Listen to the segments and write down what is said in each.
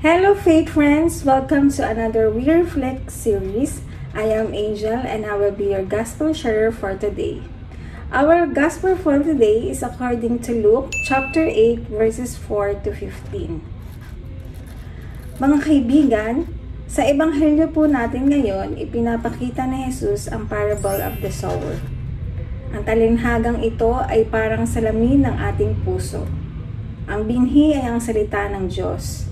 Hello Faith friends! Welcome to another We Reflect series. I am Angel and I will be your Gospel sharer for today. Our Gospel for today is according to Luke chapter 8 verses 4 to 15. Mga kaibigan, sa Ebanghelyo po natin ngayon, ipinapakita ni Jesus ang parable of the sower. Ang talinhagang ito ay parang salamin ng ating puso. Ang binhi ay ang salita ng Diyos.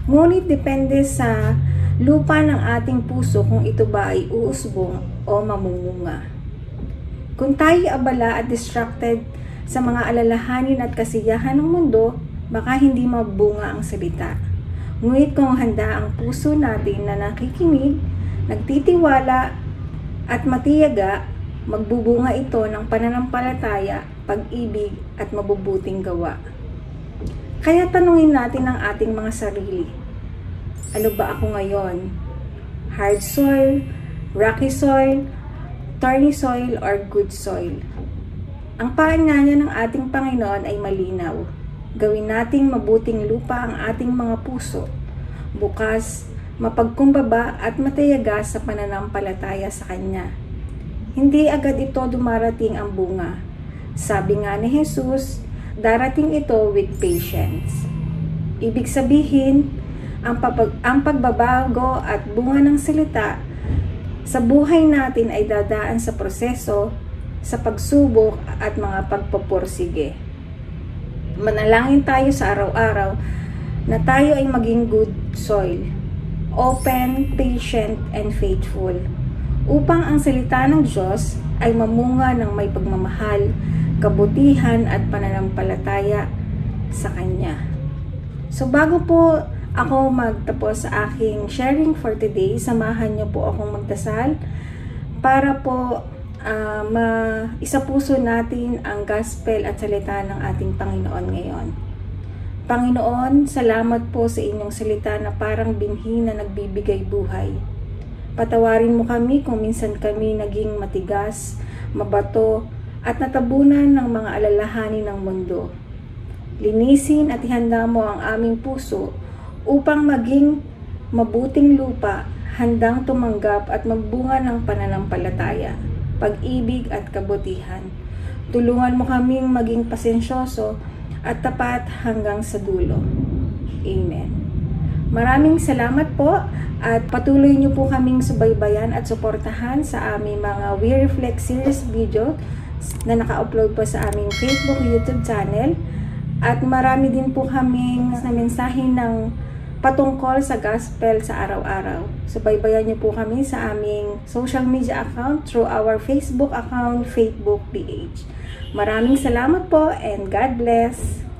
Ngunit depende sa lupa ng ating puso kung ito ba ay uusbong o mamumunga. Kung tayo abala at distracted sa mga alalahanin at kasiyahan ng mundo, baka hindi mabunga ang salita. Ngunit kung handa ang puso natin na nakikinig, nagtitiwala at matiyaga, magbubunga ito ng pananampalataya, pag-ibig at mabubuting gawa. Kaya tanungin natin ang ating mga sarili. Ano ba ako ngayon? Hard soil, rocky soil, thorny soil, or good soil? Ang paanyaya ng ating Panginoon ay malinaw. Gawin nating mabuting lupa ang ating mga puso. Bukas, mapagkumbaba at matayaga sa pananampalataya sa Kanya. Hindi agad ito dumarating ang bunga. Sabi nga ni Jesus, darating ito with patience. Ibig sabihin, ang pagbabago at bunga ng salita sa buhay natin ay dadaan sa proseso, sa pagsubok at mga pagpapursige. Manalangin tayo sa araw-araw na tayo ay maging good soil, open, patient, and faithful, upang ang salita ng Diyos ay mamunga ng may pagmamahal, kabutihan at pananampalataya sa Kanya. So bago po ako magtapos sa aking sharing for today, samahan niyo po akong magdasal para po isapuso natin ang gospel at salita ng ating Panginoon ngayon. Panginoon, salamat po sa inyong salita na parang binhi na nagbibigay buhay. Patawarin mo kami kung minsan kami naging matigas, mabato, at natabunan ng mga alalahanin ng mundo. Linisin at ihanda mo ang aming puso upang maging mabuting lupa, handang tumanggap at magbunga ng pananampalataya, pag-ibig at kabutihan. Tulungan mo kaming maging pasensyoso at tapat hanggang sa dulo. Amen. Maraming salamat po at patuloy niyo po kaming subaybayan at suportahan sa aming mga We Reflect series video na naka-upload po sa aming Facebook, YouTube channel. At marami din po kaming mensahe ng patungkol sa gospel sa araw-araw. Subaybayan niyo po kami sa aming social media account through our Facebook account, Facebook PH. Maraming salamat po and God bless!